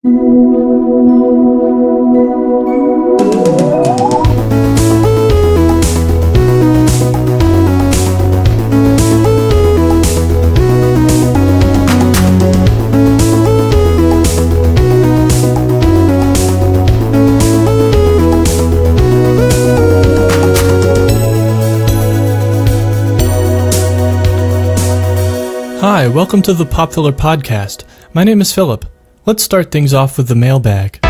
Hi, welcome to the Popular Podcast. My name is Philip. Let's start things off with the mailbag.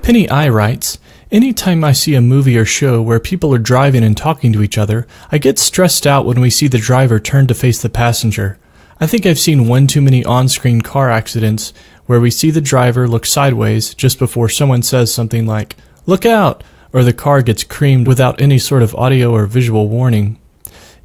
Penny I writes, anytime I see a movie or show where people are driving and talking to each other, I get stressed out when we see the driver turn to face the passenger. I think I've seen one too many on-screen car accidents where we see the driver look sideways just before someone says something like, "Look out!" or the car gets creamed without any sort of audio or visual warning.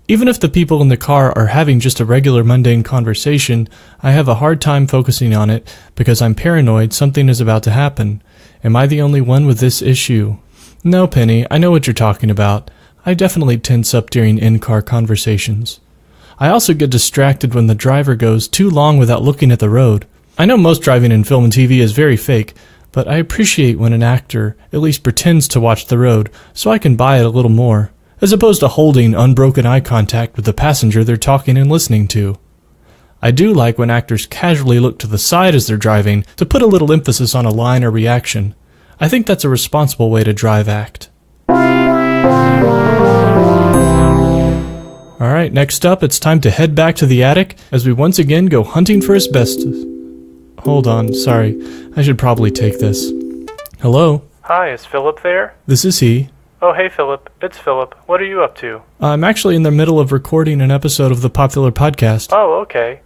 Even if the people in the car are having just a regular mundane conversation, I have a hard time focusing on it because I'm paranoid something is about to happen. Am I the only one with this issue? No, Penny, I know what you're talking about. I definitely tense up during in-car conversations. I also get distracted when the driver goes too long without looking at the road. I know most driving in film and TV is very fake, but I appreciate when an actor at least pretends to watch the road so I can buy it a little more, as opposed to holding unbroken eye contact with the passenger they're talking and listening to. I do like when actors casually look to the side as they're driving to put a little emphasis on a line or reaction. I think that's a responsible way to drive act. Alright, next up, it's time to head back to the attic as we once again go hunting for asbestos. Hold on, sorry. I should probably take this. Hello? Hi, is Philip there? This is he. Oh, hey Philip. It's Philip. What are you up to? I'm actually in the middle of recording an episode of the Popular Podcast. Oh, okay.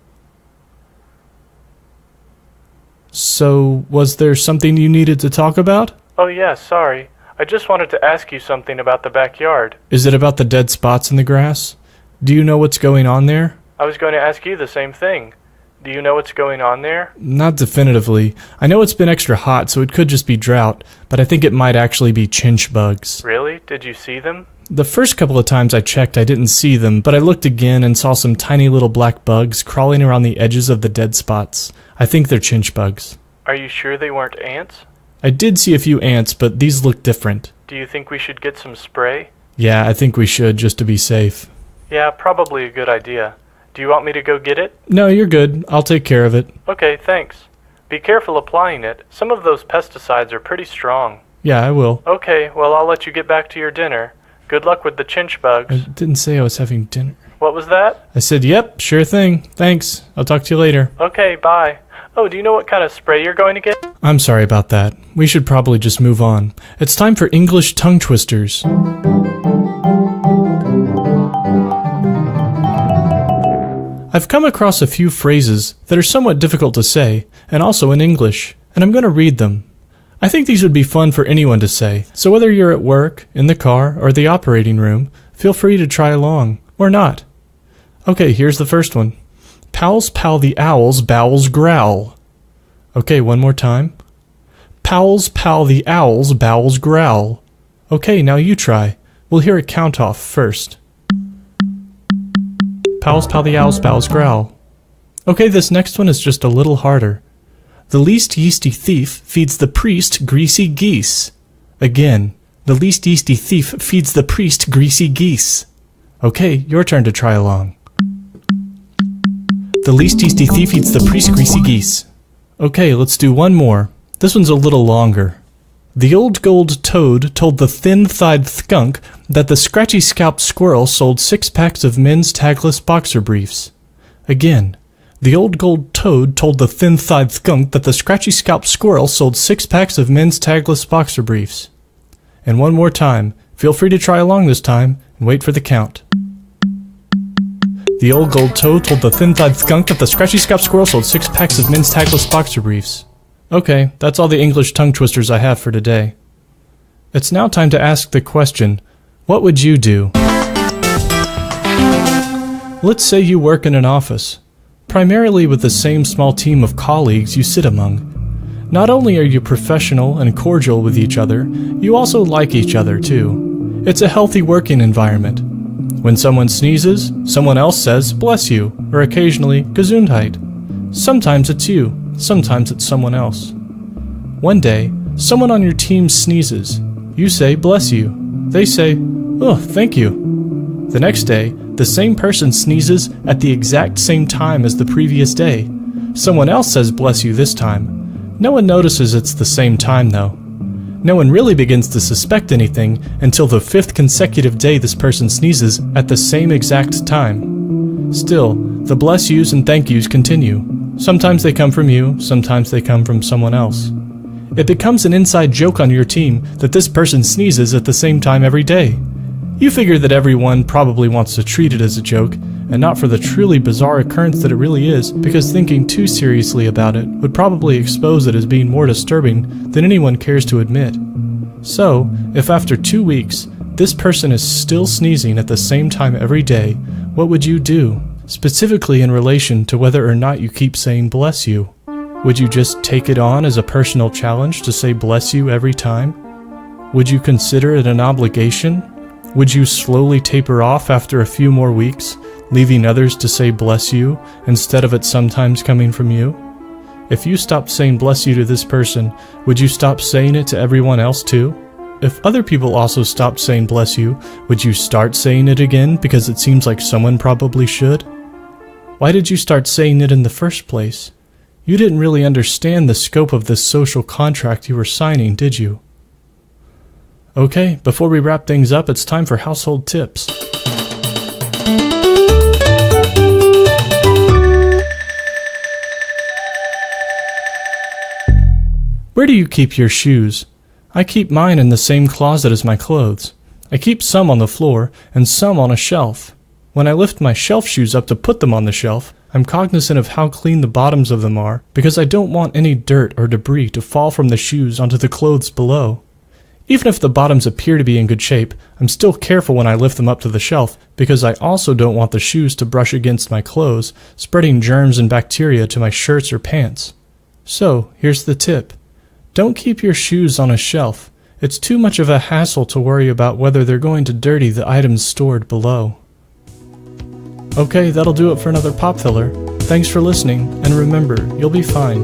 So, was there something you needed to talk about? Oh yeah, sorry. I just wanted to ask you something about the backyard. Is it about the dead spots in the grass? Do you know what's going on there? I was going to ask you the same thing. Do you know what's going on there? Not definitively. I know it's been extra hot, so it could just be drought, but I think it might actually be chinch bugs. Really? Did you see them? The first couple of times I checked, I didn't see them, but I looked again and saw some tiny little black bugs crawling around the edges of the dead spots. I think they're chinch bugs. Are you sure they weren't ants? I did see a few ants, but these look different. Do you think we should get some spray? Yeah, I think we should, just to be safe. Yeah, probably a good idea. Do you want me to go get it? No, you're good. I'll take care of it. Okay, thanks. Be careful applying it. Some of those pesticides are pretty strong. Yeah, I will. Okay, well I'll let you get back to your dinner. Good luck with the chinch bugs. I didn't say I was having dinner. What was that? I said, yep, sure thing. Thanks. I'll talk to you later. Okay, bye. Oh, do you know what kind of spray you're going to get? I'm sorry about that. We should probably just move on. It's time for English tongue twisters. I've come across a few phrases that are somewhat difficult to say, and also in English, and I'm going to read them. I think these would be fun for anyone to say, so whether you're at work, in the car, or the operating room, feel free to try along, or not. Okay, here's the first one. Pals pal the owls, bowels growl. Okay, one more time. Pals pal the owls, bowels growl. Okay, now you try. We'll hear a count off first. Pals pal the owls, bowels growl. Okay, this next one is just a little harder. The least yeasty thief feeds the priest greasy geese. Again, the least yeasty thief feeds the priest greasy geese. Okay, your turn to try along. The least yeasty thief feeds the priest greasy geese. Okay, let's do one more. This one's a little longer. The old gold toad told the thin-thighed skunk that the scratchy-scalped squirrel sold 6 packs of men's tagless boxer briefs. Again, the old gold toad told the thin-thighed skunk that the scratchy-scalped squirrel sold 6 packs of men's tagless boxer briefs. And one more time. Feel free to try along this time and wait for the count. The old gold toad told the thin-thighed skunk that the scratchy-scalped squirrel sold 6 packs of men's tagless boxer briefs. Okay, that's all the English tongue twisters I have for today. It's now time to ask the question, what would you do? Let's say you work in an office, primarily with the same small team of colleagues you sit among. Not only are you professional and cordial with each other, you also like each other too. It's a healthy working environment. When someone sneezes, someone else says, bless you, or occasionally, Gesundheit. Sometimes it's you, sometimes it's someone else. One day, someone on your team sneezes. You say, bless you. They say, oh, thank you. The next day, the same person sneezes at the exact same time as the previous day. Someone else says, bless you this time. No one notices it's the same time, though. No one really begins to suspect anything until the 5th consecutive day this person sneezes at the same exact time. Still, the bless yous and thank yous continue. Sometimes they come from you, sometimes they come from someone else. It becomes an inside joke on your team that this person sneezes at the same time every day. You figure that everyone probably wants to treat it as a joke, and not for the truly bizarre occurrence that it really is, because thinking too seriously about it would probably expose it as being more disturbing than anyone cares to admit. So, if after 2 weeks, this person is still sneezing at the same time every day, what would you do? Specifically in relation to whether or not you keep saying bless you. Would you just take it on as a personal challenge to say bless you every time? Would you consider it an obligation? Would you slowly taper off after a few more weeks, leaving others to say bless you instead of it sometimes coming from you? If you stopped saying bless you to this person, would you stop saying it to everyone else too? If other people also stopped saying bless you, would you start saying it again because it seems like someone probably should? Why did you start saying it in the first place? You didn't really understand the scope of this social contract you were signing, did you? Okay, before we wrap things up, it's time for household tips. Where do you keep your shoes? I keep mine in the same closet as my clothes. I keep some on the floor and some on a shelf. When I lift my shelf shoes up to put them on the shelf, I'm cognizant of how clean the bottoms of them are because I don't want any dirt or debris to fall from the shoes onto the clothes below. Even if the bottoms appear to be in good shape, I'm still careful when I lift them up to the shelf because I also don't want the shoes to brush against my clothes, spreading germs and bacteria to my shirts or pants. So, here's the tip. Don't keep your shoes on a shelf. It's too much of a hassle to worry about whether they're going to dirty the items stored below. Okay, that'll do it for another Pop Filler. Thanks for listening, and remember, you'll be fine.